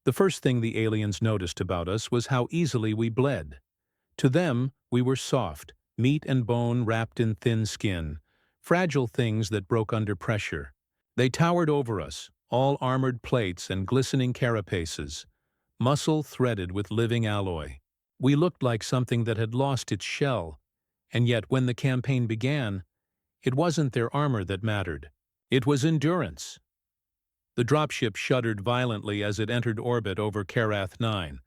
The first thing the aliens noticed about us was how easily we bled. To them, we were soft, meat and bone wrapped in thin skin, fragile things that broke under pressure. They towered over us, all armored plates and glistening carapaces, muscle threaded with living alloy. We looked like something that had lost its shell, and yet when the campaign began, it wasn't their armor that mattered. It was endurance. The dropship shuddered violently as it entered orbit over Karath 9,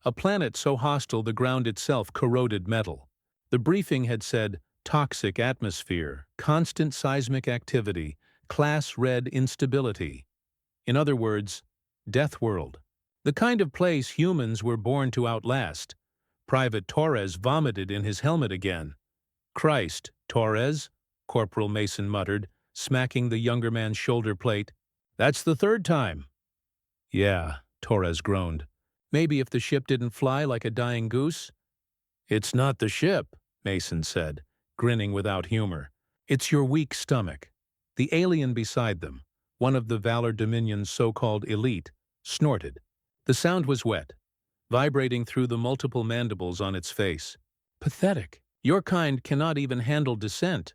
a planet so hostile the ground itself corroded metal. The briefing had said, toxic atmosphere, constant seismic activity, class red instability. In other words, death world. The kind of place humans were born to outlast. Private Torres vomited in his helmet again. Christ, Torres, Corporal Mason muttered, smacking the younger man's shoulder plate. That's the third time. Yeah, Torres groaned. Maybe if the ship didn't fly like a dying goose? It's not the ship, Mason said, grinning without humor. It's your weak stomach. The alien beside them, one of the Valor Dominion's so-called elite, snorted. The sound was wet, vibrating through the multiple mandibles on its face. Pathetic. Your kind cannot even handle descent.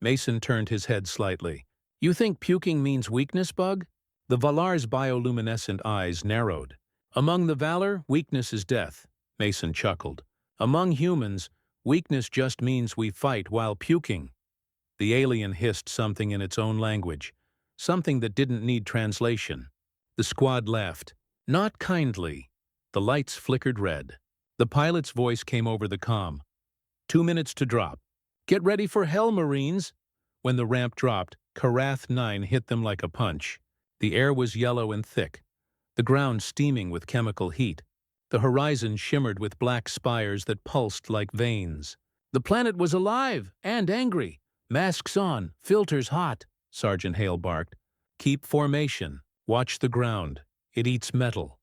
Mason turned his head slightly. You think puking means weakness, Bug? The Valar's bioluminescent eyes narrowed. Among the Valor, weakness is death, Mason chuckled. Among humans, weakness just means we fight while puking. The alien hissed something in its own language, something that didn't need translation. The squad laughed. Not kindly. The lights flickered red. The pilot's voice came over the comm. 2 minutes to drop. Get ready for hell, Marines. When the ramp dropped, Karath 9 hit them like a punch. The air was yellow and thick, the ground steaming with chemical heat. The horizon shimmered with black spires that pulsed like veins. The planet was alive and angry. Masks on, filters hot, Sergeant Hale barked. Keep formation. Watch the ground. It eats metal.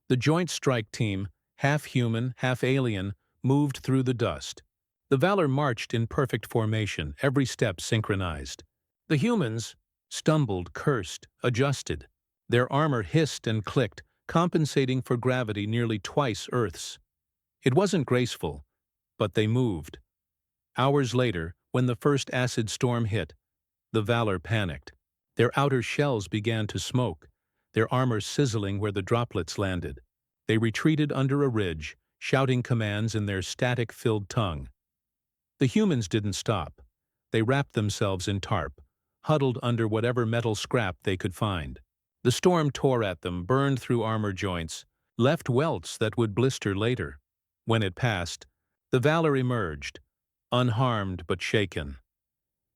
The Joint Strike Team, half human, half alien, moved through the dust. The Valor marched in perfect formation, every step synchronized. The humans stumbled, cursed, adjusted. Their armor hissed and clicked, compensating for gravity nearly twice Earth's. It wasn't graceful, but they moved. Hours later, when the first acid storm hit, the Valor panicked. Their outer shells began to smoke, their armor sizzling where the droplets landed. They retreated under a ridge, shouting commands in their static-filled tongue. The humans didn't stop. They wrapped themselves in tarp, huddled under whatever metal scrap they could find. The storm tore at them, burned through armor joints, left welts that would blister later. When it passed, the Valor emerged, unharmed but shaken.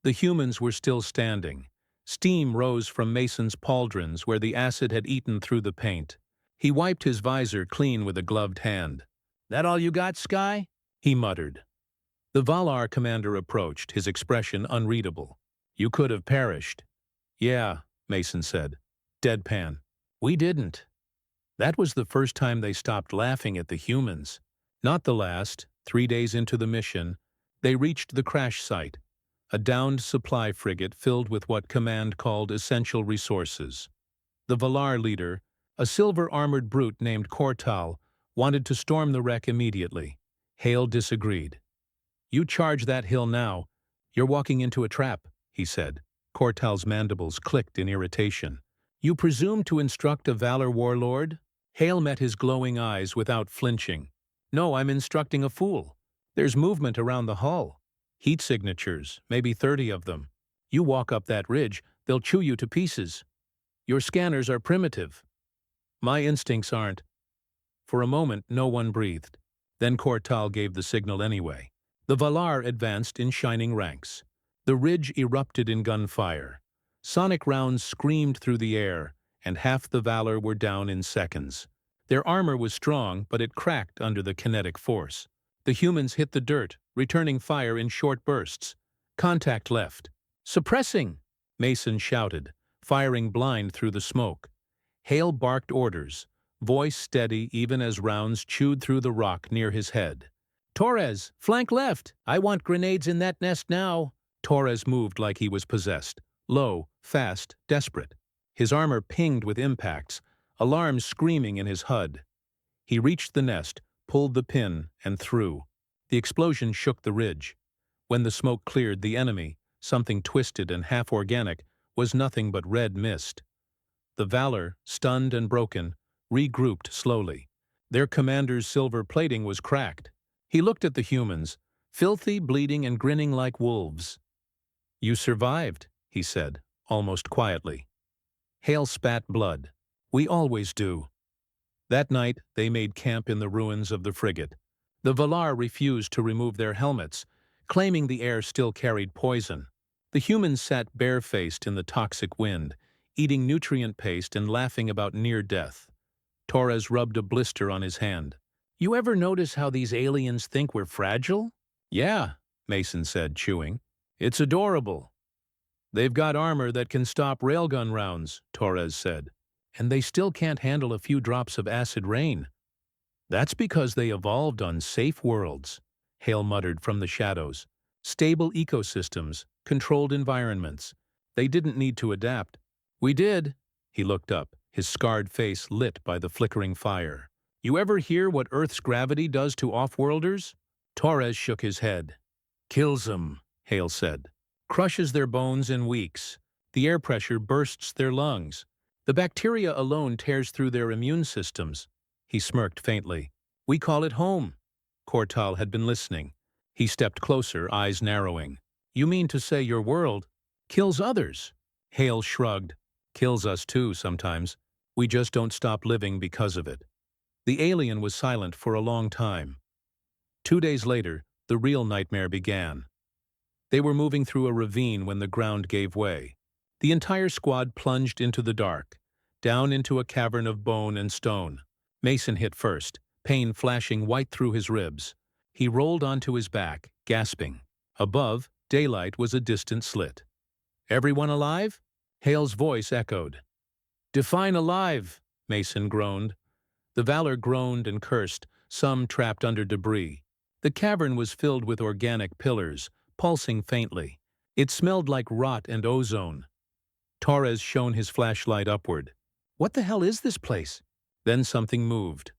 The humans were still standing. Steam rose from Mason's pauldrons where the acid had eaten through the paint. He wiped his visor clean with a gloved hand. That all you got, Sky? He muttered. The Valar commander approached, his expression unreadable. You could have perished. Yeah, Mason said. Deadpan. We didn't. That was the first time they stopped laughing at the humans. Not the last. 3 days into the mission, they reached the crash site, a downed supply frigate filled with what Command called essential resources. The Valar leader, a silver-armored brute named Kortal, wanted to storm the wreck immediately. Hale disagreed. You charge that hill now. You're walking into a trap, he said. Kortal's mandibles clicked in irritation. You presume to instruct a Valor warlord? Hale met his glowing eyes without flinching. No, I'm instructing a fool. There's movement around the hull. Heat signatures, maybe 30 of them. You walk up that ridge, they'll chew you to pieces. Your scanners are primitive. My instincts aren't. For a moment, no one breathed. Then Kortal gave the signal anyway. The Valar advanced in shining ranks. The ridge erupted in gunfire. Sonic rounds screamed through the air, and half the Valor were down in seconds. Their armor was strong, but it cracked under the kinetic force. The humans hit the dirt, returning fire in short bursts. Contact left. Suppressing! Mason shouted, firing blind through the smoke. Hale barked orders, voice steady even as rounds chewed through the rock near his head. Torres, flank left! I want grenades in that nest now! Torres moved like he was possessed. Low, fast, desperate. His armor pinged with impacts, alarms screaming in his HUD. He reached the nest, pulled the pin, and threw. The explosion shook the ridge. When the smoke cleared, the enemy, something twisted and half-organic, was nothing but red mist. The Valor, stunned and broken, regrouped slowly. Their commander's silver plating was cracked. He looked at the humans, filthy, bleeding, and grinning like wolves. "You survived," he said, almost quietly. Hale spat blood. "We always do." That night, they made camp in the ruins of the frigate. The Valar refused to remove their helmets, claiming the air still carried poison. The humans sat barefaced in the toxic wind, eating nutrient paste and laughing about near death. Torres rubbed a blister on his hand. "You ever notice how these aliens think we're fragile?" "Yeah," Mason said, chewing. "It's adorable." "They've got armor that can stop railgun rounds," Torres said. "And they still can't handle a few drops of acid rain." "That's because they evolved on safe worlds," Hale muttered from the shadows. "Stable ecosystems, controlled environments. They didn't need to adapt." "We did." He looked up, his scarred face lit by the flickering fire. "You ever hear what Earth's gravity does to off-worlders?" Torres shook his head. "Kills them," Hale said. "Crushes their bones in weeks. The air pressure bursts their lungs. The bacteria alone tears through their immune systems." He smirked faintly. "We call it home." Cortal had been listening. He stepped closer, eyes narrowing. "You mean to say your world kills others?" Hale shrugged. "Kills us too, sometimes. We just don't stop living because of it." The alien was silent for a long time. 2 days later, the real nightmare began. They were moving through a ravine when the ground gave way. The entire squad plunged into the dark, down into a cavern of bone and stone. Mason hit first, pain flashing white through his ribs. He rolled onto his back, gasping. Above, daylight was a distant slit. "Everyone alive?" Hale's voice echoed. "Define alive," Mason groaned. The Valor groaned and cursed, some trapped under debris. The cavern was filled with organic pillars, pulsing faintly. It smelled like rot and ozone. Torres shone his flashlight upward. "What the hell is this place?" Then something moved.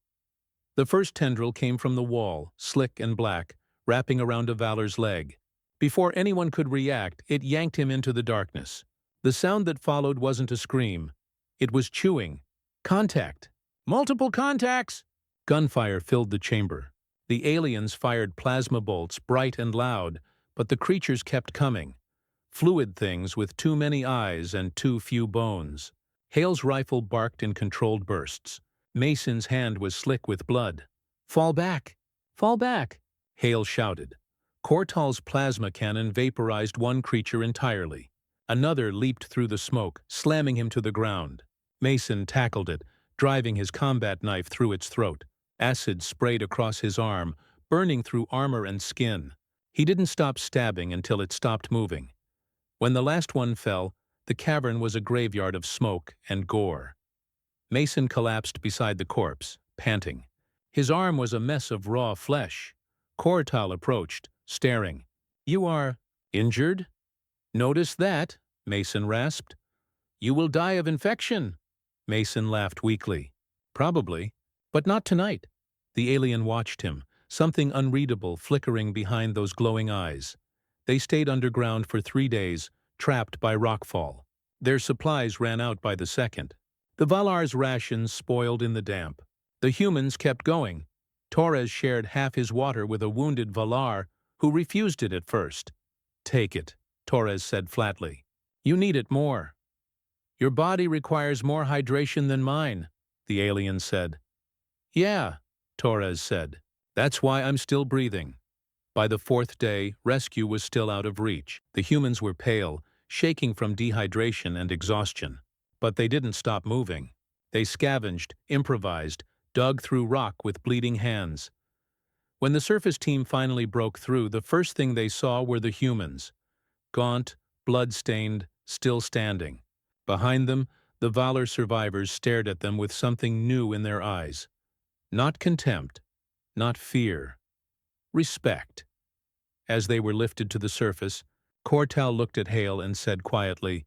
The first tendril came from the wall, slick and black, wrapping around a Valor's leg. Before anyone could react, it yanked him into the darkness. The sound that followed wasn't a scream. It was chewing. "Contact! Multiple contacts!" Gunfire filled the chamber. The aliens fired plasma bolts, bright and loud, but the creatures kept coming. Fluid things with too many eyes and too few bones. Hale's rifle barked in controlled bursts. Mason's hand was slick with blood. "Fall back! Fall back!" Hale shouted. Cortal's plasma cannon vaporized one creature entirely. Another leaped through the smoke, slamming him to the ground. Mason tackled it, driving his combat knife through its throat. Acid sprayed across his arm, burning through armor and skin. He didn't stop stabbing until it stopped moving. When the last one fell, the cavern was a graveyard of smoke and gore. Mason collapsed beside the corpse, panting. His arm was a mess of raw flesh. Cortal approached, staring. "You are injured?" "Notice that," Mason rasped. "You will die of infection." Mason laughed weakly. "Probably, but not tonight." The alien watched him, something unreadable flickering behind those glowing eyes. They stayed underground for 3 days, trapped by rockfall. Their supplies ran out by the second. The Valar's rations spoiled in the damp. The humans kept going. Torres shared half his water with a wounded Valar who refused it at first. "Take it," Torres said flatly. "You need it more." "Your body requires more hydration than mine," the alien said. "Yeah," Torres said. "That's why I'm still breathing." By the 4th day, rescue was still out of reach. The humans were pale, shaking from dehydration and exhaustion. But they didn't stop moving. They scavenged, improvised, dug through rock with bleeding hands. When the surface team finally broke through, the first thing they saw were the humans. Gaunt, blood-stained, still standing. Behind them, the Valar survivors stared at them with something new in their eyes. Not contempt, not fear. Respect. As they were lifted to the surface, Cortal looked at Hale and said quietly,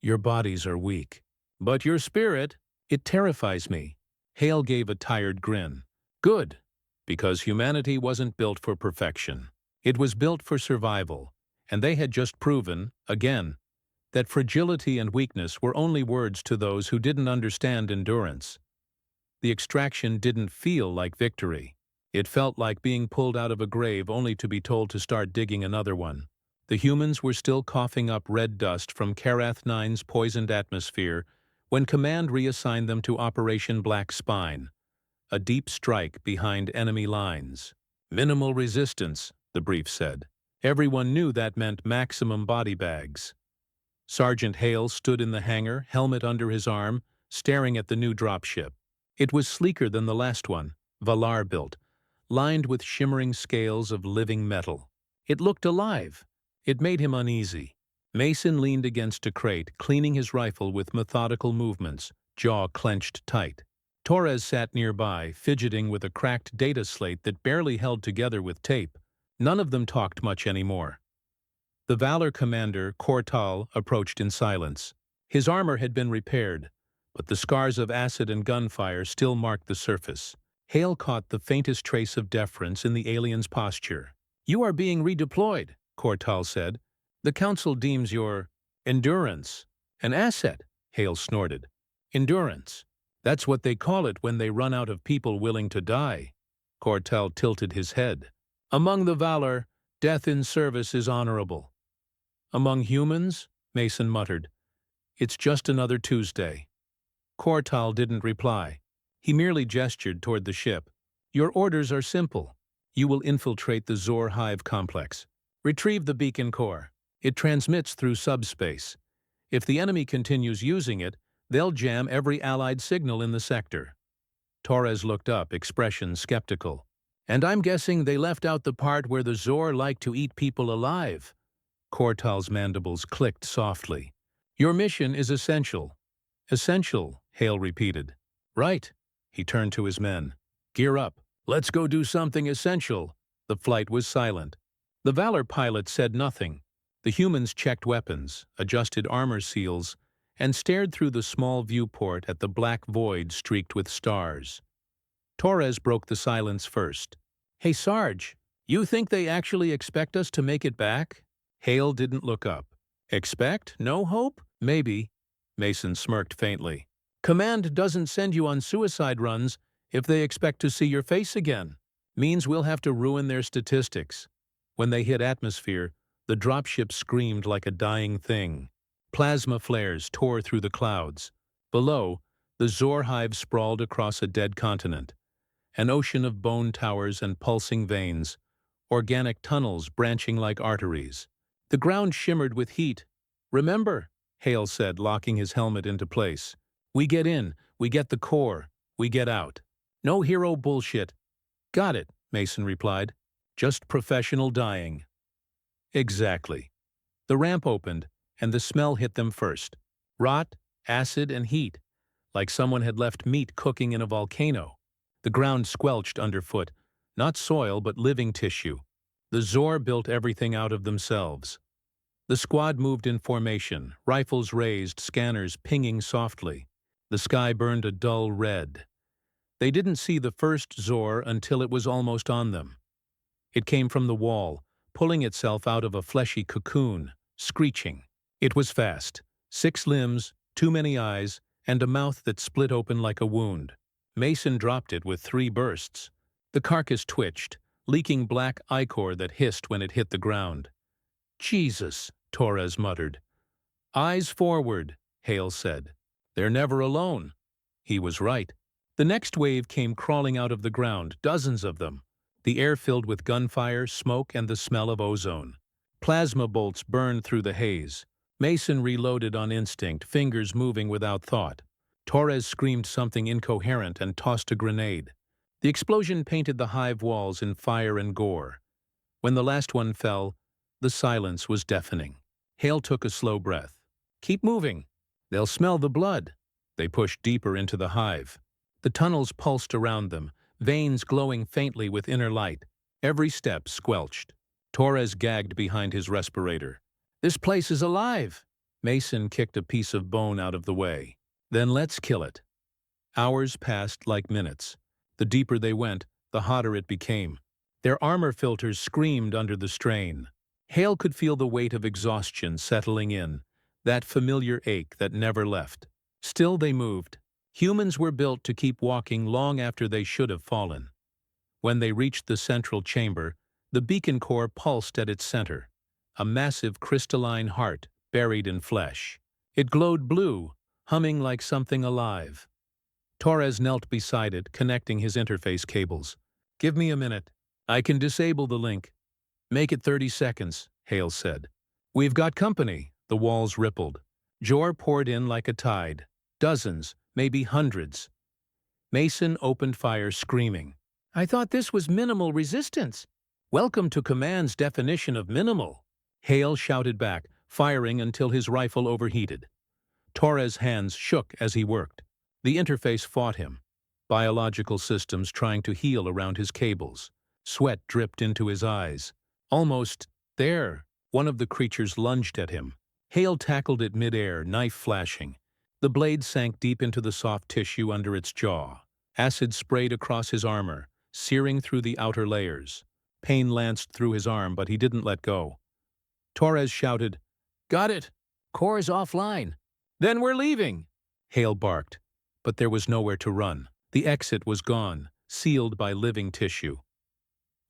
"Your bodies are weak. But your spirit," It terrifies me. Hale gave a tired grin. Good, because humanity wasn't built for perfection. It was built for survival, and they had just proven, again, that fragility and weakness were only words to those who didn't understand endurance. The extraction didn't feel like victory. It felt like being pulled out of a grave only to be told to start digging another one. The humans were still coughing up red dust from Karath 9's poisoned atmosphere when Command reassigned them to Operation Black Spine, a deep strike behind enemy lines. Minimal resistance, the brief said. Everyone knew that meant maximum body bags. Sergeant Hale stood in the hangar, helmet under his arm, staring at the new dropship. It was sleeker than the last one, Valar built, lined with shimmering scales of living metal. It looked alive. It made him uneasy. Mason leaned against a crate, cleaning his rifle with methodical movements, jaw clenched tight. Torres sat nearby, fidgeting with a cracked data slate that barely held together with tape. None of them talked much anymore. The Valor commander, Cortal, approached in silence. His armor had been repaired, but the scars of acid and gunfire still marked the surface. Hale caught the faintest trace of deference in the alien's posture. "You are being redeployed," Cortal said. "The Council deems your endurance an asset," Hale snorted. "Endurance. That's what they call it when they run out of people willing to die." Cortal tilted his head. "Among the Valor, death in service is honorable." "Among humans?" Mason muttered. "It's just another Tuesday." Cortal didn't reply. He merely gestured toward the ship. "Your orders are simple. You will infiltrate the Zor Hive complex. Retrieve the beacon core. It transmits through subspace. If the enemy continues using it, they'll jam every Allied signal in the sector." Torres looked up, expression skeptical. "And I'm guessing they left out the part where the Zor like to eat people alive." Cortal's mandibles clicked softly. "Your mission is essential." "Essential," Hale repeated. "Right." He turned to his men. "Gear up. Let's go do something essential." The flight was silent. The Valor pilot said nothing. The humans checked weapons, adjusted armor seals, and stared through the small viewport at the black void streaked with stars. Torres broke the silence first. "Hey, Sarge, you think they actually expect us to make it back?" Hale didn't look up. "Expect? No hope? Maybe." Mason smirked faintly. "Command doesn't send you on suicide runs if they expect to see your face again. Means we'll have to ruin their statistics." When they hit atmosphere, the dropship screamed like a dying thing. Plasma flares tore through the clouds. Below, the Zor Hive sprawled across a dead continent. An ocean of bone towers and pulsing veins, organic tunnels branching like arteries. The ground shimmered with heat. "Remember," Hale said, locking his helmet into place. "We get in, we get the core, we get out. No hero bullshit." "Got it," Mason replied. "Just professional dying." Exactly. The ramp opened, and the smell hit them first. Rot, acid, and heat, like someone had left meat cooking in a volcano. The ground squelched underfoot, not soil but living tissue. The Zor built everything out of themselves. The squad moved in formation, rifles raised, scanners pinging softly. The sky burned a dull red. They didn't see the first Zor until it was almost on them. It came from the wall, pulling itself out of a fleshy cocoon, screeching. It was fast. 6 limbs, too many eyes, and a mouth that split open like a wound. Mason dropped it with 3 bursts. The carcass twitched, leaking black ichor that hissed when it hit the ground. "Jesus," Torres muttered. "Eyes forward," Hale said. "They're never alone." He was right. The next wave came crawling out of the ground, dozens of them. The air filled with gunfire, smoke, and the smell of ozone. Plasma bolts burned through the haze. Mason reloaded on instinct, fingers moving without thought. Torres screamed something incoherent and tossed a grenade. The explosion painted the hive walls in fire and gore. When the last one fell, the silence was deafening. Hale took a slow breath. "Keep moving. They'll smell the blood." They pushed deeper into the hive. The tunnels pulsed around them, veins glowing faintly with inner light. Every step squelched. Torres gagged behind his respirator. "This place is alive!" Mason kicked a piece of bone out of the way. "Then let's kill it." Hours passed like minutes. The deeper they went, the hotter it became. Their armor filters screamed under the strain. Hale could feel the weight of exhaustion settling in, that familiar ache that never left. Still they moved. Humans were built to keep walking long after they should have fallen. When they reached the central chamber, the beacon core pulsed at its center, a massive crystalline heart buried in flesh. It glowed blue, humming like something alive. Torres knelt beside it, connecting his interface cables. "Give me a minute. I can disable the link." "Make it 30 seconds, Hale said. "We've got company," the walls rippled. Jor poured in like a tide. Dozens, maybe hundreds. Mason opened fire, screaming. "I thought this was minimal resistance." "Welcome to Command's definition of minimal," Hale shouted back, firing until his rifle overheated. Torres' hands shook as he worked. The interface fought him. Biological systems trying to heal around his cables. Sweat dripped into his eyes. Almost there, one of the creatures lunged at him. Hale tackled it midair, knife flashing. The blade sank deep into the soft tissue under its jaw. Acid sprayed across his armor, searing through the outer layers. Pain lanced through his arm, but he didn't let go. Torres shouted, "Got it! Core's offline." "Then we're leaving!" Hale barked. But there was nowhere to run. The exit was gone, sealed by living tissue.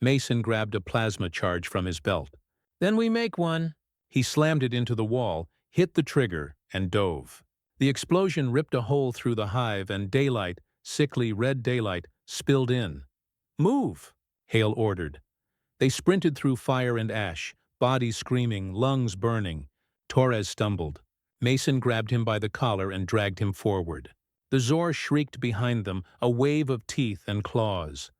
Mason grabbed a plasma charge from his belt. "Then we make one." He slammed it into the wall, hit the trigger, and dove. The explosion ripped a hole through the hive, and daylight, sickly red daylight, spilled in. "Move," Hale ordered. They sprinted through fire and ash, bodies screaming, lungs burning. Torres stumbled. Mason grabbed him by the collar and dragged him forward. The Zor shrieked behind them, a wave of teeth and claws.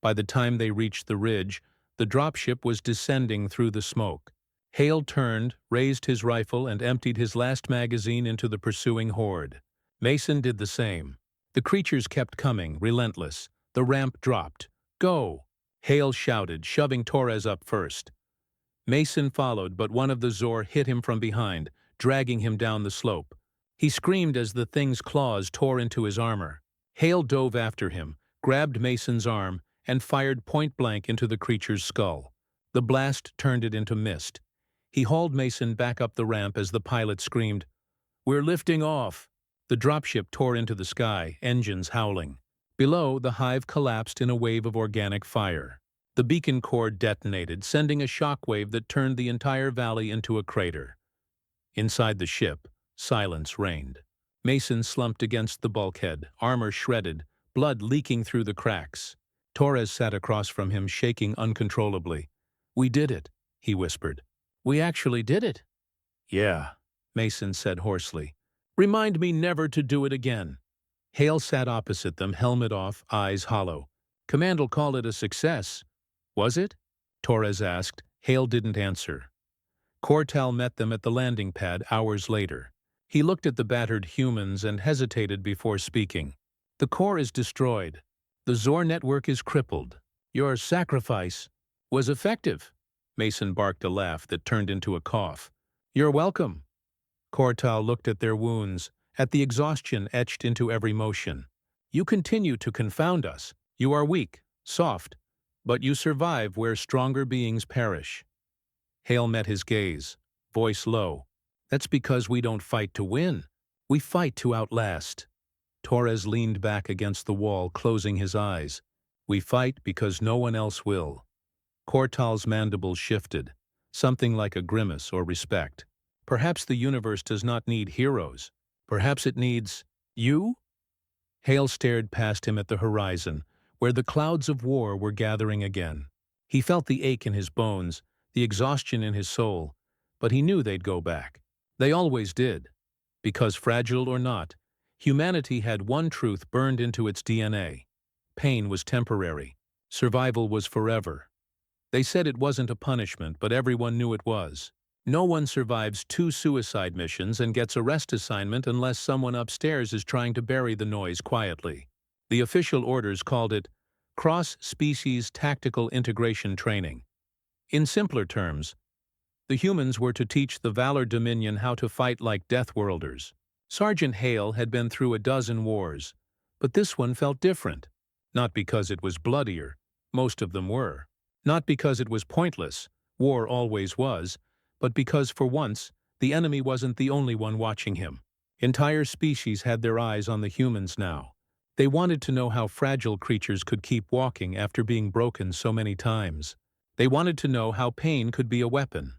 By the time they reached the ridge, the dropship was descending through the smoke. Hale turned, raised his rifle, and emptied his last magazine into the pursuing horde. Mason did the same. The creatures kept coming, relentless. The ramp dropped. "Go!" Hale shouted, shoving Torres up first. Mason followed, but one of the Zor hit him from behind, dragging him down the slope. He screamed as the thing's claws tore into his armor. Hale dove after him, grabbed Mason's arm, and fired point-blank into the creature's skull. The blast turned it into mist. He hauled Mason back up the ramp as the pilot screamed, "We're lifting off!" The dropship tore into the sky, engines howling. Below, the hive collapsed in a wave of organic fire. The beacon core detonated, sending a shockwave that turned the entire valley into a crater. Inside the ship, silence reigned. Mason slumped against the bulkhead, armor shredded, blood leaking through the cracks. Torres sat across from him, shaking uncontrollably. "We did it," he whispered. "We actually did it." "Yeah," Mason said hoarsely. "Remind me never to do it again." Hale sat opposite them, helmet off, eyes hollow. "Command'll call it a success." "Was it?" Torres asked. Hale didn't answer. Cortal met them at the landing pad hours later. He looked at the battered humans and hesitated before speaking. "The core is destroyed. The Zor network is crippled. Your sacrifice was effective." Mason barked a laugh that turned into a cough. "You're welcome." Cortal looked at their wounds, at the exhaustion etched into every motion. "You continue to confound us. You are weak, soft, but you survive where stronger beings perish." Hale met his gaze, voice low. "That's because we don't fight to win. We fight to outlast." Torres leaned back against the wall, closing his eyes. "We fight because no one else will." Cortal's mandibles shifted, something like a grimace or respect. "Perhaps the universe does not need heroes. Perhaps it needs you?" Hale stared past him at the horizon, where the clouds of war were gathering again. He felt the ache in his bones, the exhaustion in his soul, but he knew they'd go back. They always did. Because, fragile or not, humanity had one truth burned into its DNA. Pain was temporary. Survival was forever. They said it wasn't a punishment, but everyone knew it was. No one survives 2 suicide missions and gets a rest assignment unless someone upstairs is trying to bury the noise quietly. The official orders called it cross-species tactical integration training. In simpler terms, the humans were to teach the Valor Dominion how to fight like Deathworlders. Sergeant Hale had been through a dozen wars, But this one felt different. Not because it was bloodier. Most of them were. Not because it was pointless. War always was. But because, for once, the enemy wasn't the only one watching him. Entire species had their eyes on the humans now. They wanted to know how fragile creatures could keep walking after being broken so many times. They wanted to know how pain could be a weapon.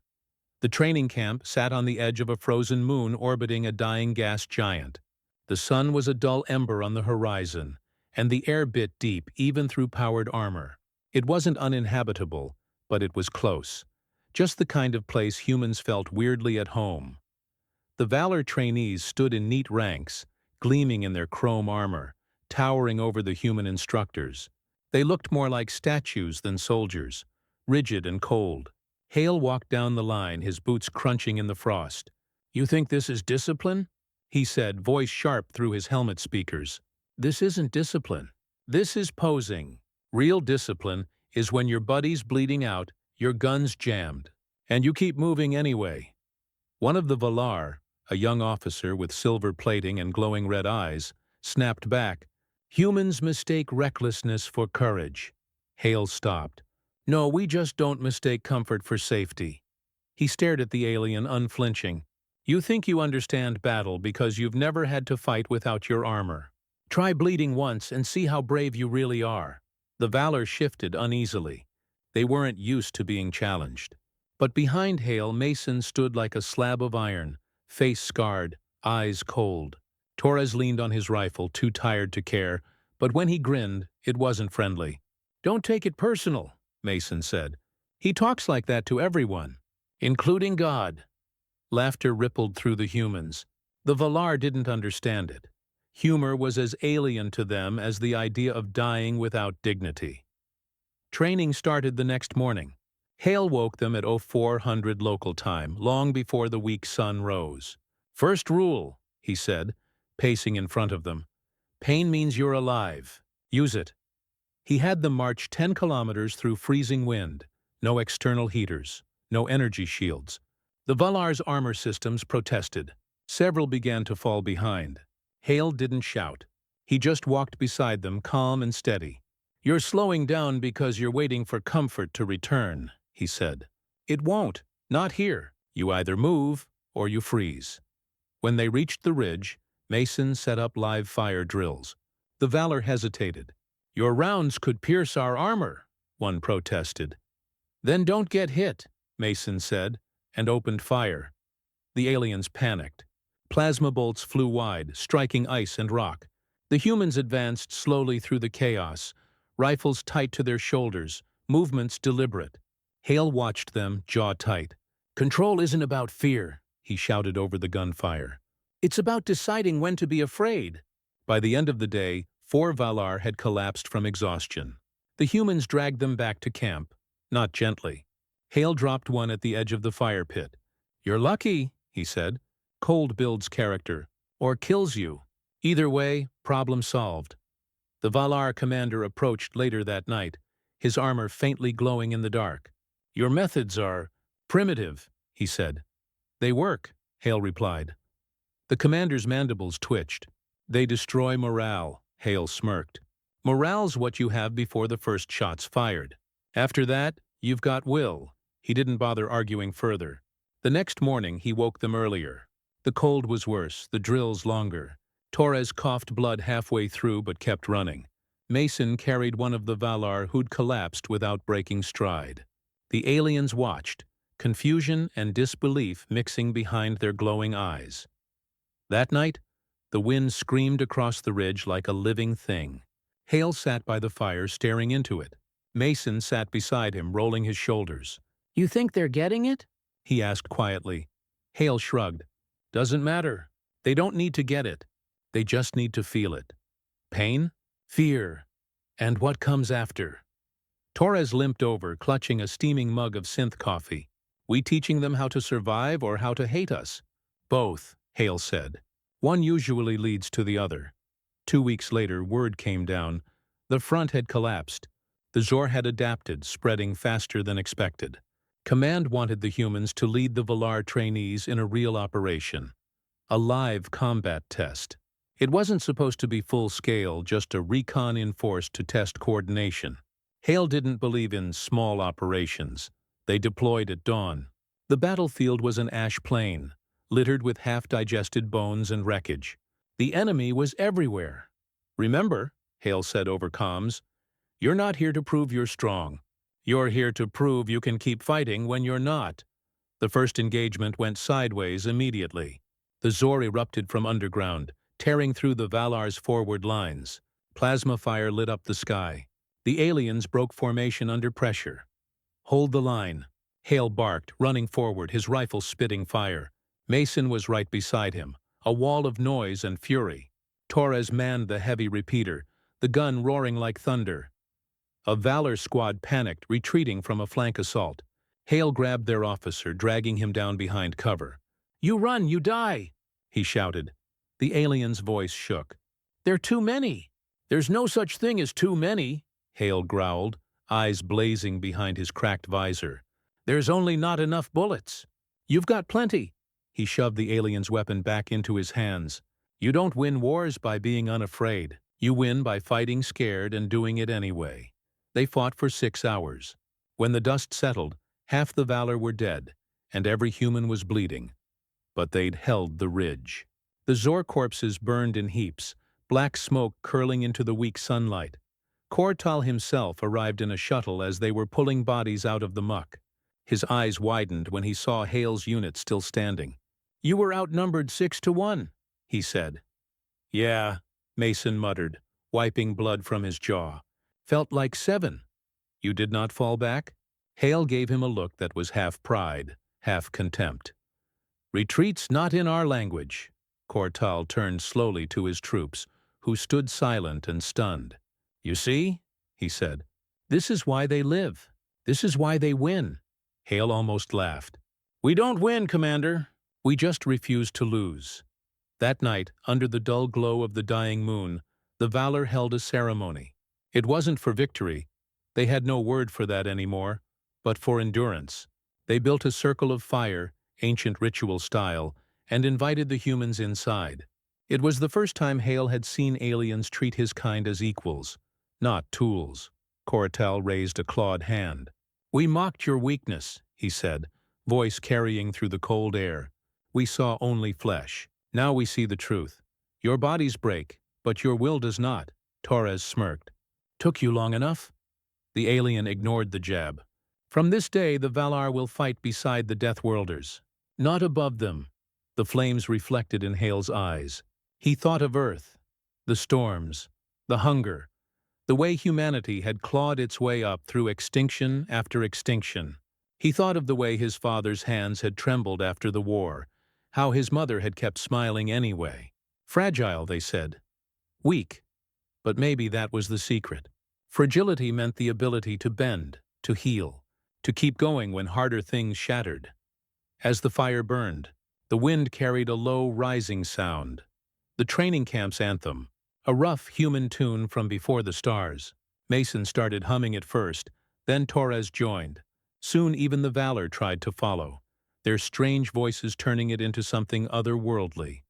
The training camp sat on the edge of a frozen moon orbiting a dying gas giant. The sun was a dull ember on the horizon, and the air bit deep even through powered armor. It wasn't uninhabitable, but it was close. Just the kind of place humans felt weirdly at home. The Valor trainees stood in neat ranks, gleaming in their chrome armor, towering over the human instructors. They looked more like statues than soldiers, rigid and cold. Hale walked down the line, his boots crunching in the frost. "You think this is discipline?" he said, voice sharp through his helmet speakers. "This isn't discipline. This is posing. Real discipline is when your buddy's bleeding out, your gun's jammed, and you keep moving anyway." One of the Valar, a young officer with silver plating and glowing red eyes, snapped back, "Humans mistake recklessness for courage." Hale stopped. "No, we just don't mistake comfort for safety." He stared at the alien, unflinching. "You think you understand battle because you've never had to fight without your armor. Try bleeding once and see how brave you really are." The Valor shifted uneasily. They weren't used to being challenged. But behind Hale, Mason stood like a slab of iron, face scarred, eyes cold. Torres leaned on his rifle, too tired to care, but when he grinned, it wasn't friendly. "Don't take it personal," Mason said. "He talks like that to everyone, including God." Laughter rippled through the humans. The Valar didn't understand it. Humor was as alien to them as the idea of dying without dignity. Training started the next morning. Hale woke them at 0400 local time, long before the weak sun rose. "First rule," he said, pacing in front of them. "Pain means you're alive. Use it." He had them march 10 kilometers through freezing wind. No external heaters. No energy shields. The Valar's armor systems protested. Several began to fall behind. Hale didn't shout. He just walked beside them, calm and steady. "You're slowing down because you're waiting for comfort to return," he said. "It won't. Not here. You either move or you freeze." When they reached the ridge, Mason set up live fire drills. The Valor hesitated. "Your rounds could pierce our armor," one protested. "Then don't get hit," Mason said, and opened fire. The aliens panicked. Plasma bolts flew wide, striking ice and rock. The humans advanced slowly through the chaos, rifles tight to their shoulders, movements deliberate. Hale watched them, jaw tight. "Control isn't about fear," he shouted over the gunfire. "It's about deciding when to be afraid." By the end of the day, 4 Valar had collapsed from exhaustion. The humans dragged them back to camp, not gently. Hale dropped one at the edge of the fire pit. "You're lucky," he said. "Cold builds character, or kills you. Either way, problem solved." The Valar commander approached later that night, his armor faintly glowing in the dark. "Your methods are primitive," he said. "They work," Hale replied. The commander's mandibles twitched. "They destroy morale," Hale smirked. "Morale's what you have before the first shot's fired. After that, you've got will." He didn't bother arguing further. The next morning, he woke them earlier. The cold was worse, the drills longer. Torres coughed blood halfway through but kept running. Mason carried one of the Valar who'd collapsed without breaking stride. The aliens watched, confusion and disbelief mixing behind their glowing eyes. That night, the wind screamed across the ridge like a living thing. Hale sat by the fire, staring into it. Mason sat beside him, rolling his shoulders. "You think they're getting it?" he asked quietly. Hale shrugged. "Doesn't matter. They don't need to get it. They just need to feel it. Pain, fear, and what comes after." Torres limped over, clutching a steaming mug of synth coffee. "We teaching them how to survive or how to hate us?" "Both," Hale said. "One usually leads to the other." 2 weeks later, word came down. The front had collapsed. The Zor had adapted, spreading faster than expected. Command wanted the humans to lead the Valar trainees in a real operation. A live combat test. It wasn't supposed to be full-scale, just a recon in force to test coordination. Hale didn't believe in small operations. They deployed at dawn. The battlefield was an ash plain, littered with half-digested bones and wreckage. The enemy was everywhere. "Remember," Hale said over comms, "you're not here to prove you're strong. You're here to prove you can keep fighting when you're not." The first engagement went sideways immediately. The Zor erupted from underground, tearing through the Valar's forward lines. Plasma fire lit up the sky. The aliens broke formation under pressure. "Hold the line," Hale barked, running forward, his rifle spitting fire. Mason was right beside him, a wall of noise and fury. Torres manned the heavy repeater, the gun roaring like thunder. A Valor squad panicked, retreating from a flank assault. Hale grabbed their officer, dragging him down behind cover. "You run, you die!" he shouted. The alien's voice shook. "There are too many." "There's no such thing as too many," Hale growled, eyes blazing behind his cracked visor. "There's only not enough bullets." "You've got plenty." He shoved the alien's weapon back into his hands. "You don't win wars by being unafraid. You win by fighting scared and doing it anyway." They fought for 6 hours. When the dust settled, half the Valor were dead, and every human was bleeding. But they'd held the ridge. The Zor corpses burned in heaps, black smoke curling into the weak sunlight. Kortal himself arrived in a shuttle as they were pulling bodies out of the muck. His eyes widened when he saw Hale's unit still standing. "You were outnumbered 6-1, he said. "Yeah," Mason muttered, wiping blood from his jaw. "Felt like 7. You did not fall back?" Hale gave him a look that was half pride, half contempt. "Retreat's not in our language." Kortal turned slowly to his troops, who stood silent and stunned. "You see," he said, "this is why they live. This is why they win." Hale almost laughed. "We don't win, Commander. We just refuse to lose." That night, under the dull glow of the dying moon, the Valor held a ceremony. It wasn't for victory. They had no word for that anymore, but for endurance. They built a circle of fire, ancient ritual style, and invited the humans inside. It was the first time Hale had seen aliens treat his kind as equals, not tools. Kortal raised a clawed hand. "We mocked your weakness," he said, voice carrying through the cold air. "We saw only flesh. Now we see the truth. Your bodies break, but your will does not." Torres smirked. "Took you long enough?" The alien ignored the jab. "From this day the Valar will fight beside the Deathworlders, not above them." The flames reflected in Hale's eyes. He thought of Earth, the storms, the hunger, the way humanity had clawed its way up through extinction after extinction. He thought of the way his father's hands had trembled after the war, how his mother had kept smiling anyway. Fragile, they said. Weak. But maybe that was the secret. Fragility meant the ability to bend, to heal, to keep going when harder things shattered. As the fire burned, the wind carried a low, rising sound. The training camp's anthem, a rough human tune from before the stars. Mason started humming it first, then Torres joined. Soon even the Valor tried to follow, their strange voices turning it into something otherworldly.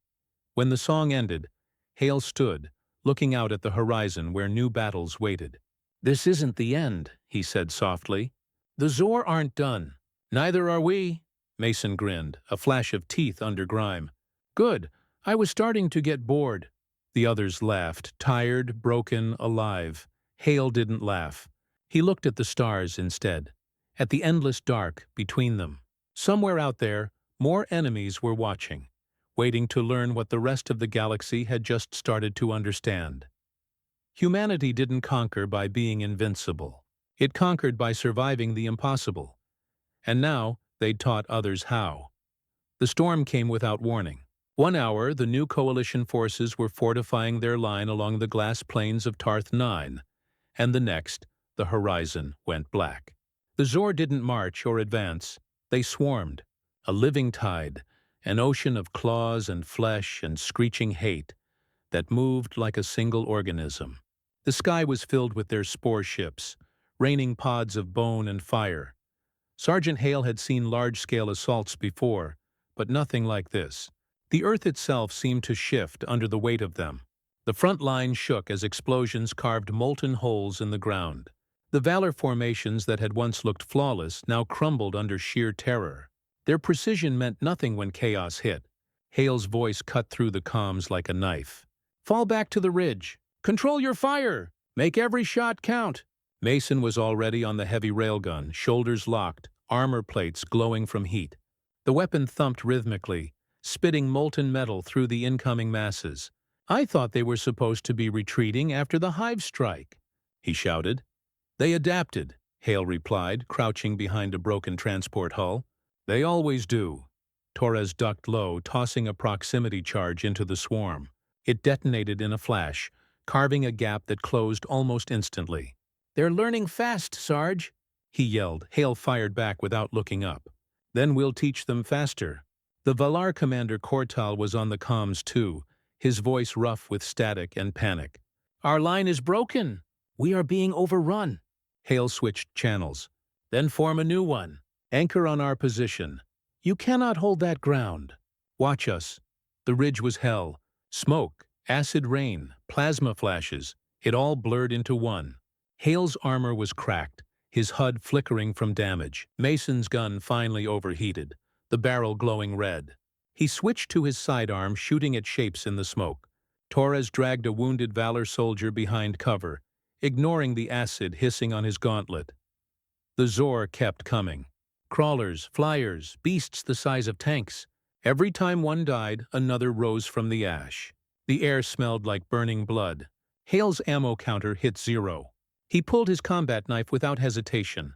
When the song ended, Hale stood, looking out at the horizon where new battles waited. "This isn't the end," he said softly. "The Zor aren't done. Neither are we." Mason grinned, a flash of teeth under grime. "Good. I was starting to get bored." The others laughed, tired, broken, alive. Hale didn't laugh. He looked at the stars instead, at the endless dark between them. Somewhere out there, more enemies were watching, waiting to learn what the rest of the galaxy had just started to understand. Humanity didn't conquer by being invincible. It conquered by surviving the impossible. And now, they'd taught others how. The storm came without warning. 1 hour, the new coalition forces were fortifying their line along the glass plains of Tarth 9, and the next, the horizon went black. The Zor didn't march or advance. They swarmed, a living tide, an ocean of claws and flesh and screeching hate that moved like a single organism. The sky was filled with their spore ships, raining pods of bone and fire. Sergeant Hale had seen large-scale assaults before, but nothing like this. The earth itself seemed to shift under the weight of them. The front line shook as explosions carved molten holes in the ground. The Valor formations that had once looked flawless now crumbled under sheer terror. Their precision meant nothing when chaos hit. Hale's voice cut through the comms like a knife. "Fall back to the ridge. Control your fire! Make every shot count!" Mason was already on the heavy railgun, shoulders locked, armor plates glowing from heat. The weapon thumped rhythmically, spitting molten metal through the incoming masses. "I thought they were supposed to be retreating after the hive strike," he shouted. "They adapted," Hale replied, crouching behind a broken transport hull. "They always do." Torres ducked low, tossing a proximity charge into the swarm. It detonated in a flash, carving a gap that closed almost instantly. "They're learning fast, Sarge," he yelled. Hale fired back without looking up. "Then we'll teach them faster." The Valar commander Cortal was on the comms too, his voice rough with static and panic. "Our line is broken. We are being overrun." Hale switched channels. "Then form a new one. Anchor on our position. You cannot hold that ground. Watch us." The ridge was hell. Smoke, acid rain, plasma flashes. It all blurred into one. Hale's armor was cracked, his HUD flickering from damage. Mason's gun finally overheated, the barrel glowing red. He switched to his sidearm, shooting at shapes in the smoke. Torres dragged a wounded Valor soldier behind cover, ignoring the acid hissing on his gauntlet. The Zor kept coming. Crawlers, flyers, beasts the size of tanks. Every time one died, another rose from the ash. The air smelled like burning blood. Hale's ammo counter hit 0. He pulled his combat knife without hesitation.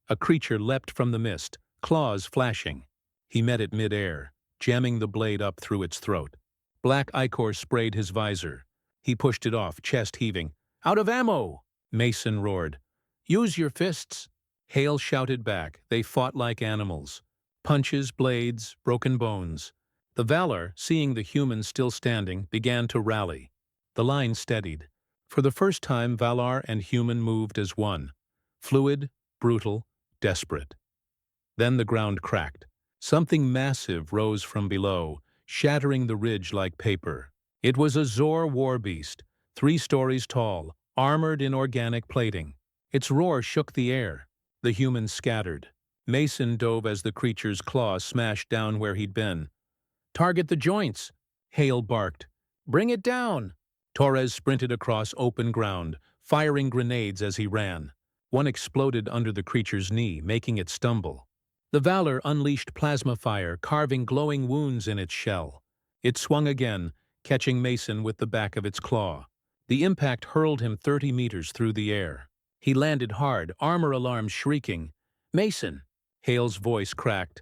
A creature leapt from the mist, claws flashing. He met it mid-air, jamming the blade up through its throat. Black ichor sprayed his visor. He pushed it off, chest heaving. "Out of ammo!" Mason roared. "Use your fists!" Hale shouted back. They fought like animals. Punches, blades, broken bones. The Valar, seeing the humans still standing, began to rally. The line steadied. For the first time, Valar and human moved as one. Fluid, brutal, desperate. Then the ground cracked. Something massive rose from below, shattering the ridge like paper. It was a Zor war beast, 3 stories tall, armored in organic plating. Its roar shook the air. The humans scattered. Mason dove as the creature's claws smashed down where he'd been. "Target the joints!" Hale barked. "Bring it down!" Torres sprinted across open ground, firing grenades as he ran. One exploded under the creature's knee, making it stumble. The Valor unleashed plasma fire, carving glowing wounds in its shell. It swung again, catching Mason with the back of its claw. The impact hurled him 30 meters through the air. He landed hard, armor alarms shrieking. "Mason!" Hale's voice cracked.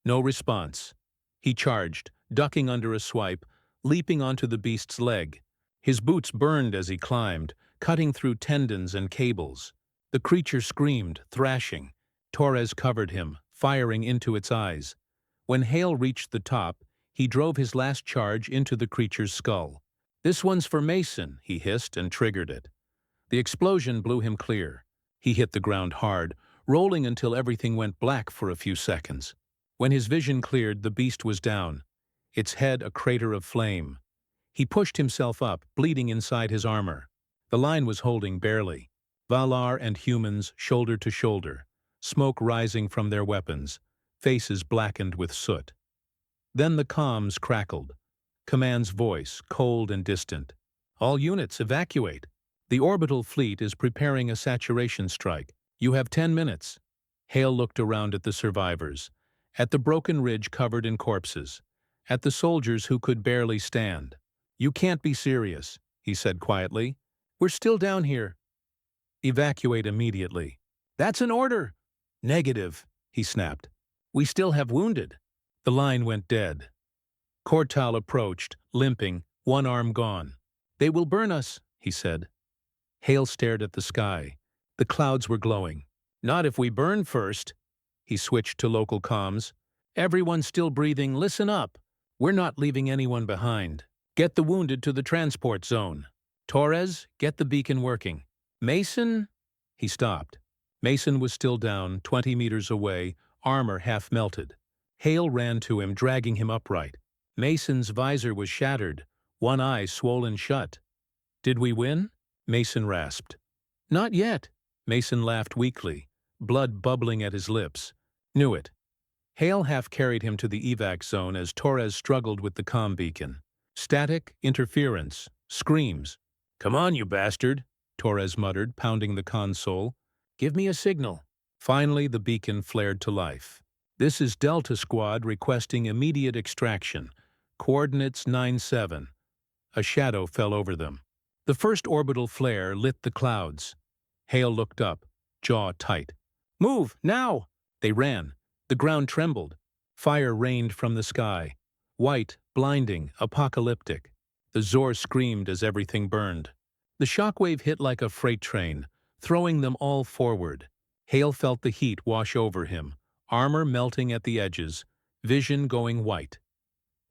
No response. He charged, ducking under a swipe, leaping onto the beast's leg. His boots burned as he climbed, cutting through tendons and cables. The creature screamed, thrashing. Torres covered him, firing into its eyes. When Hale reached the top, he drove his last charge into the creature's skull. "This one's for Mason," he hissed and triggered it. The explosion blew him clear. He hit the ground hard, rolling until everything went black for a few seconds. When his vision cleared, the beast was down, its head a crater of flame. He pushed himself up, bleeding inside his armor. The line was holding barely. Valar and humans shoulder to shoulder, smoke rising from their weapons, faces blackened with soot. Then the comms crackled. Command's voice, cold and distant. "All units, evacuate. The orbital fleet is preparing a saturation strike. You have 10 minutes. Hale looked around at the survivors, at the broken ridge covered in corpses, at the soldiers who could barely stand. "You can't be serious," he said quietly. "We're still down here." "Evacuate immediately." "That's an order." "Negative," he snapped. "We still have wounded." The line went dead. Cortal approached, limping, one arm gone. "They will burn us," he said. Hale stared at the sky. The clouds were glowing. "Not if we burn first." He switched to local comms. "Everyone still breathing, listen up. We're not leaving anyone behind. Get the wounded to the transport zone. Torres, get the beacon working. Mason?" He stopped. Mason was still down, 20 meters away, armor half melted. Hale ran to him, dragging him upright. Mason's visor was shattered, one eye swollen shut. "Did we win?" Mason rasped. "Not yet." Mason laughed weakly, blood bubbling at his lips. "Knew it." Hale half carried him to the evac zone as Torres struggled with the comm beacon. Static, interference, screams. "Come on, you bastard," Torres muttered, pounding the console. "Give me a signal." Finally, the beacon flared to life. "This is Delta Squad requesting immediate extraction. Coordinates 9-7. A shadow fell over them. The first orbital flare lit the clouds. Hale looked up, jaw tight. "Move, now!" They ran. The ground trembled. Fire rained from the sky. White, blinding, apocalyptic. The Zor screamed as everything burned. The shockwave hit like a freight train, throwing them all forward. Hale felt the heat wash over him, armor melting at the edges, vision going white.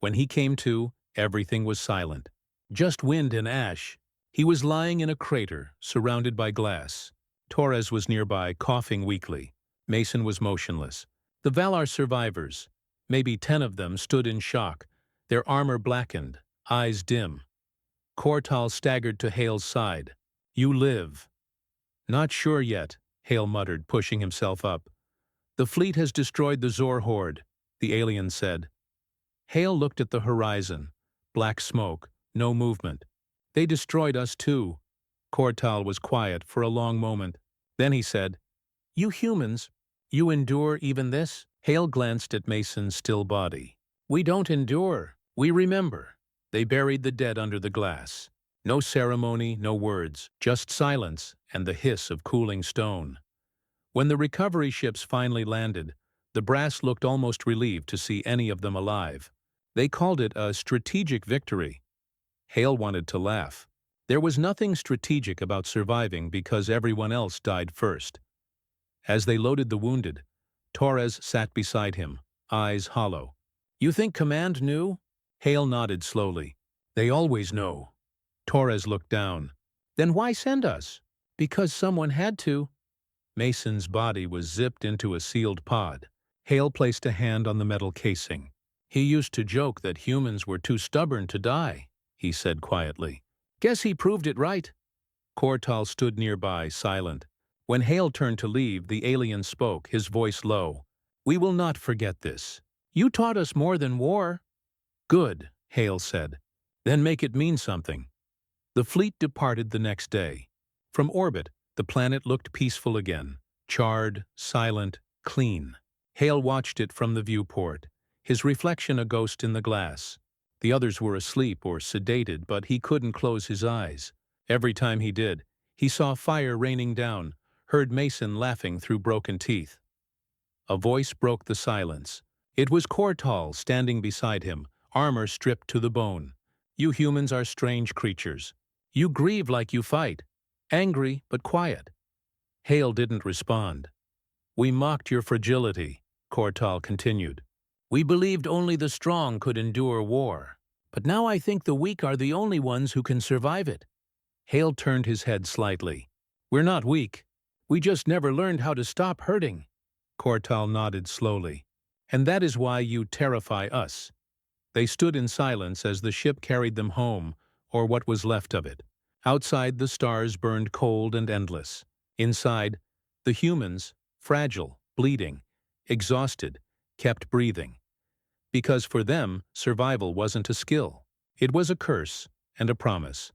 When he came to, everything was silent. Just wind and ash. He was lying in a crater, surrounded by glass. Torres was nearby, coughing weakly. Mason was motionless. The Valar survivors, maybe 10 of them, stood in shock, their armor blackened, eyes dim. Kortal staggered to Hale's side. "You live." "Not sure yet," Hale muttered, pushing himself up. "The fleet has destroyed the Zor horde," the alien said. Hale looked at the horizon. Black smoke, no movement. "They destroyed us too." Kortal was quiet for a long moment. Then he said, "You humans, you endure even this?" Hale glanced at Mason's still body. "We don't endure, we remember." They buried the dead under the glass. No ceremony, no words, just silence and the hiss of cooling stone. When the recovery ships finally landed, the brass looked almost relieved to see any of them alive. They called it a strategic victory. Hale wanted to laugh. There was nothing strategic about surviving because everyone else died first. As they loaded the wounded, Torres sat beside him, eyes hollow. "You think Command knew?" Hale nodded slowly. "They always know." Torres looked down. "Then why send us?" "Because someone had to." Mason's body was zipped into a sealed pod. Hale placed a hand on the metal casing. "He used to joke that humans were too stubborn to die," he said quietly. "Guess he proved it right." Kortal stood nearby, silent. When Hale turned to leave, the alien spoke, his voice low. "We will not forget this. You taught us more than war." "Good," Hale said. "Then make it mean something." The fleet departed the next day. From orbit, the planet looked peaceful again, charred, silent, clean. Hale watched it from the viewport, his reflection a ghost in the glass. The others were asleep or sedated, but he couldn't close his eyes. Every time he did, he saw fire raining down, heard Mason laughing through broken teeth. A voice broke the silence. It was Kortal standing beside him, armor stripped to the bone. "You humans are strange creatures. You grieve like you fight. Angry, but quiet." Hale didn't respond. "We mocked your fragility," Kortal continued. "We believed only the strong could endure war. But now I think the weak are the only ones who can survive it." Hale turned his head slightly. "We're not weak. We just never learned how to stop hurting." Kortal nodded slowly. "And that is why you terrify us." They stood in silence as the ship carried them home, or what was left of it. Outside, the stars burned cold and endless. Inside, the humans, fragile, bleeding, exhausted, kept breathing. Because for them, survival wasn't a skill. It was a curse and a promise.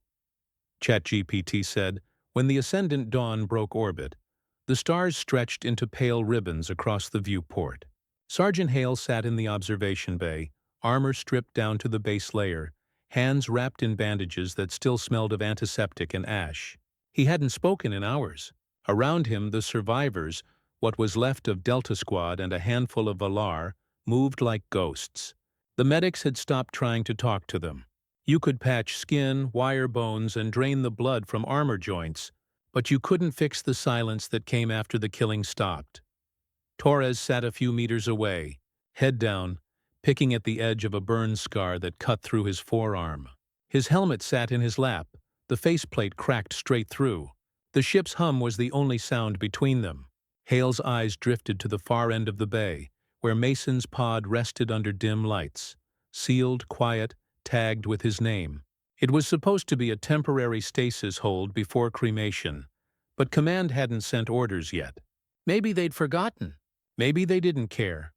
ChatGPT said, when the ascendant dawn broke orbit, the stars stretched into pale ribbons across the viewport. Sergeant Hale sat in the observation bay, armor stripped down to the base layer, hands wrapped in bandages that still smelled of antiseptic and ash. He hadn't spoken in hours. Around him, the survivors, what was left of Delta Squad and a handful of Valar, moved like ghosts. The medics had stopped trying to talk to them. You could patch skin, wire bones, and drain the blood from armor joints, but you couldn't fix the silence that came after the killing stopped. Torres sat a few meters away, head down, picking at the edge of a burn scar that cut through his forearm. His helmet sat in his lap, the faceplate cracked straight through. The ship's hum was the only sound between them. Hale's eyes drifted to the far end of the bay, where Mason's pod rested under dim lights. sealed, quiet, tagged with his name. It was supposed to be a temporary stasis hold before cremation, but Command hadn't sent orders yet. Maybe they'd forgotten. Maybe they didn't care.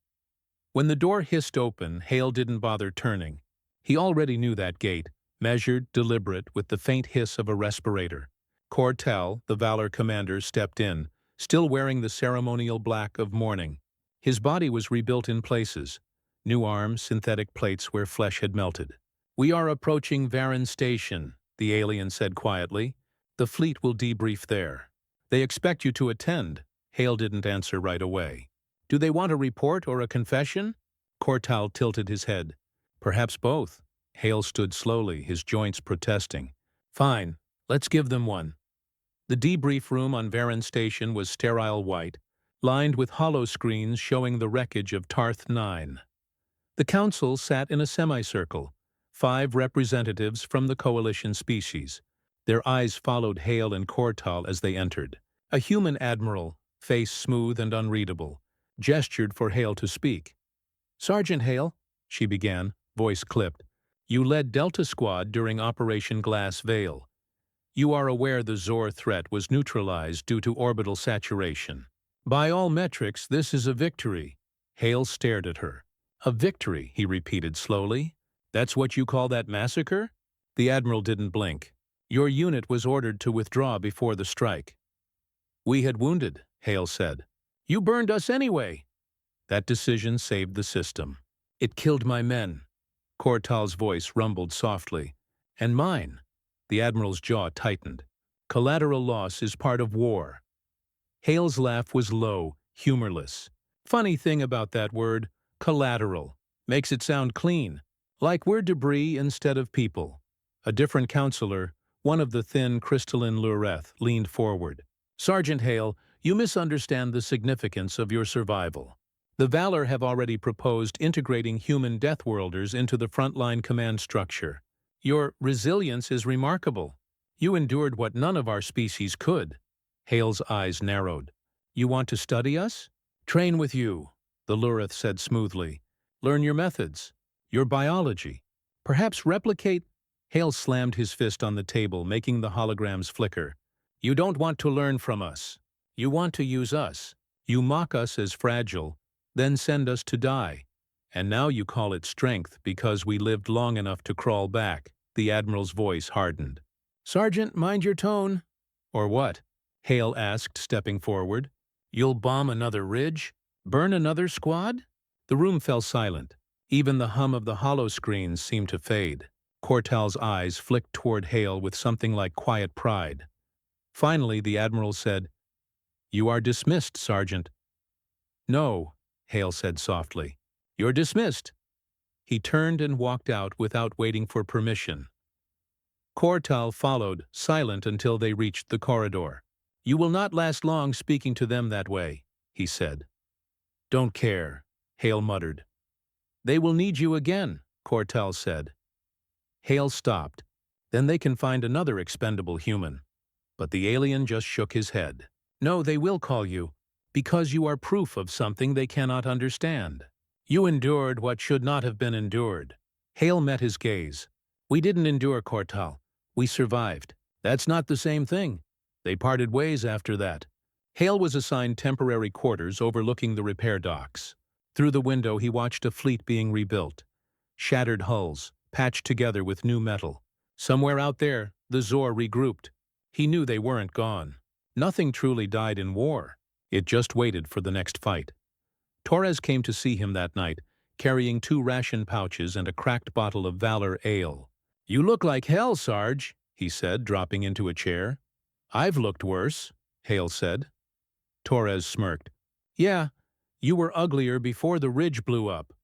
When the door hissed open, Hale didn't bother turning. He already knew that gait, measured, deliberate, with the faint hiss of a respirator. Cortal, the Valor commander, stepped in, still wearing the ceremonial black of mourning. His body was rebuilt in places. New arms, synthetic plates where flesh had melted. "We are approaching Varan Station," the alien said quietly. "The fleet will debrief there." "They expect you to attend." Hale didn't answer right away. "Do they want a report or a confession?" Cortal tilted his head. "Perhaps both." Hale stood slowly, his joints protesting. "Fine, let's give them one." The debrief room on Varan Station was sterile white, lined with hollow screens showing the wreckage of Tarth 9. The council sat in a semicircle, 5 representatives from the coalition species. Their eyes followed Hale and Cortal as they entered. A human admiral, face smooth and unreadable, gestured for Hale to speak. "Sergeant Hale," she began, voice clipped, "you led Delta Squad during Operation Glass Veil. You are aware the Zor threat was neutralized due to orbital saturation. By all metrics, this is a victory." Hale stared at her. "A victory," he repeated slowly. "That's what you call that massacre?" The Admiral didn't blink. "Your unit was ordered to withdraw before the strike." "We had wounded," Hale said. "You burned us anyway." "That decision saved the system." "It killed my men." Cortal's voice rumbled softly. "And mine." The Admiral's jaw tightened. "Collateral loss is part of war." Hale's laugh was low, humorless. "Funny thing about that word, collateral. Makes it sound clean. Like we're debris instead of people." A different counselor, one of the thin, crystalline Lureth, leaned forward. "Sergeant Hale, you misunderstand the significance of your survival. The Valor have already proposed integrating human Deathworlders into the frontline command structure. Your resilience is remarkable. You endured what none of our species could." Hale's eyes narrowed. "You want to study us?" "Train with you," the Lureth said smoothly. "Learn your methods, your biology. Perhaps replicate—" Hale slammed his fist on the table, making the holograms flicker. "You don't want to learn from us. You want to use us. You mock us as fragile, then send us to die. And now you call it strength because we lived long enough to crawl back." The Admiral's voice hardened. "Sergeant, mind your tone." "Or what?" Hale asked, stepping forward. "You'll bomb another ridge? Burn another squad?" The room fell silent. Even the hum of the hollow screens seemed to fade. Cortal's eyes flicked toward Hale with something like quiet pride. Finally, the Admiral said, "You are dismissed, Sergeant." "No," Hale said softly. "You're dismissed." He turned and walked out without waiting for permission. Cortal followed, silent until they reached the corridor. "You will not last long speaking to them that way," he said. "Don't care," Hale muttered. "They will need you again," Cortal said. Hale stopped. "Then they can find another expendable human." But the alien just shook his head. "No, they will call you, because you are proof of something they cannot understand. You endured what should not have been endured." Hale met his gaze. "We didn't endure, Cortal. We survived. That's not the same thing." They parted ways after that. Hale was assigned temporary quarters overlooking the repair docks. Through the window he watched a fleet being rebuilt. Shattered hulls, patched together with new metal. Somewhere out there, the Zor regrouped. He knew they weren't gone. Nothing truly died in war. It just waited for the next fight. Torres came to see him that night, carrying 2 ration pouches and a cracked bottle of Valor ale. "You look like hell, Sarge," he said, dropping into a chair. "I've looked worse," Hale said. Torres smirked. "Yeah, you were uglier before the ridge blew up."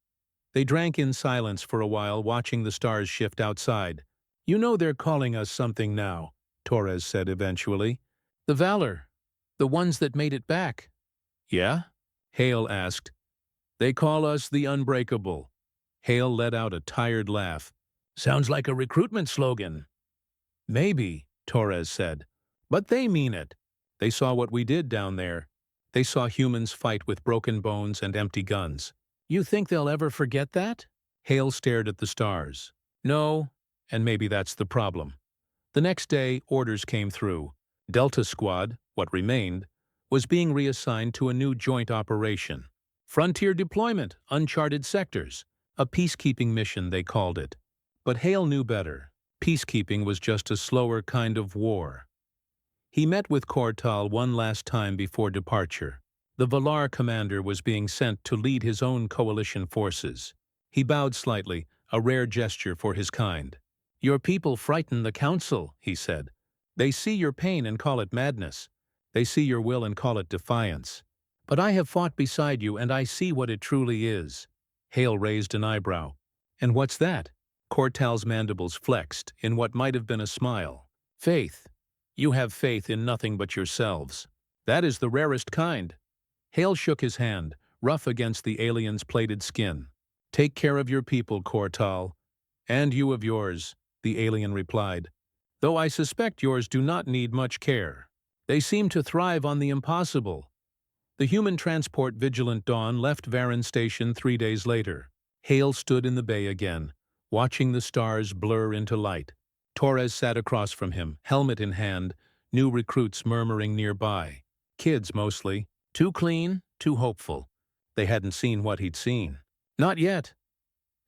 They drank in silence for a while, watching the stars shift outside. "You know they're calling us something now," Torres said eventually. "The Valor. The ones that made it back." "Yeah?" Hale asked. "They call us the Unbreakable." Hale let out a tired laugh. "Sounds like a recruitment slogan." "Maybe," Torres said. "But they mean it. They saw what we did down there. They saw humans fight with broken bones and empty guns." "You think they'll ever forget that?" Hale stared at the stars. No, and maybe that's the problem. The next day, orders came through. Delta Squad, what remained, was being reassigned to a new joint operation. Frontier Deployment, Uncharted Sectors. A peacekeeping mission, they called it. But Hale knew better. Peacekeeping was just a slower kind of war. He met with Cortal one last time before departure. The Valar commander was being sent to lead his own coalition forces. He bowed slightly, a rare gesture for his kind. "Your people frighten the council," he said. "They see your pain and call it madness. They see your will and call it defiance. But I have fought beside you and I see what it truly is." Hale raised an eyebrow. "And what's that?" Cortal's mandibles flexed in what might have been a smile. "Faith. You have faith in nothing but yourselves. That is the rarest kind." Hale shook his hand, rough against the alien's plated skin. "Take care of your people, Cortal. And you of yours," the alien replied. "Though I suspect yours do not need much care. They seem to thrive on the impossible." The human transport Vigilant Dawn left Varan Station 3 days later. Hale stood in the bay again, watching the stars blur into light. Torres sat across from him, helmet in hand, new recruits murmuring nearby. Kids, mostly. Too clean, too hopeful. They hadn't seen what he'd seen. Not yet.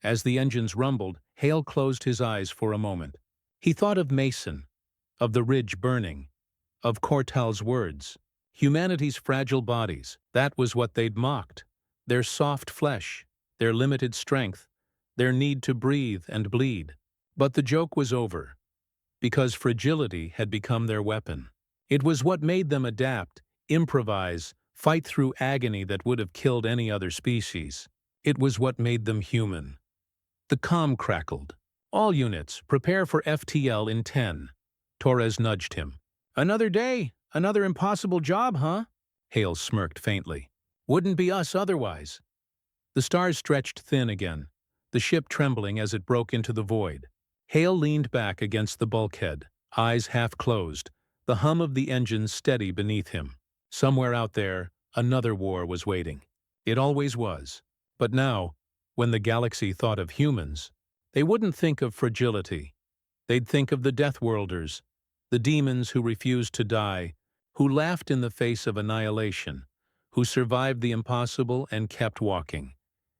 As the engines rumbled, Hale closed his eyes for a moment. He thought of Mason, of the ridge burning, of Cortal's words. Humanity's fragile bodies, that was what they'd mocked. Their soft flesh, their limited strength, their need to breathe and bleed. But the joke was over, because fragility had become their weapon. It was what made them adapt, improvise, fight through agony that would have killed any other species. It was what made them human. The comm crackled. "All units, prepare for FTL in 10. Torres nudged him. "Another day, another impossible job, huh?" Hale smirked faintly. "Wouldn't be us otherwise." The stars stretched thin again, the ship trembling as it broke into the void. Hale leaned back against the bulkhead, eyes half closed, the hum of the engines steady beneath him. Somewhere out there, another war was waiting. It always was. But now, when the galaxy thought of humans, they wouldn't think of fragility. They'd think of the Deathworlders, the demons who refused to die, who laughed in the face of annihilation, who survived the impossible and kept walking.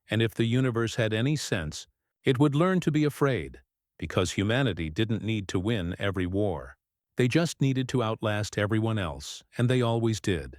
And if the universe had any sense, it would learn to be afraid, because humanity didn't need to win every war. They just needed to outlast everyone else, and they always did.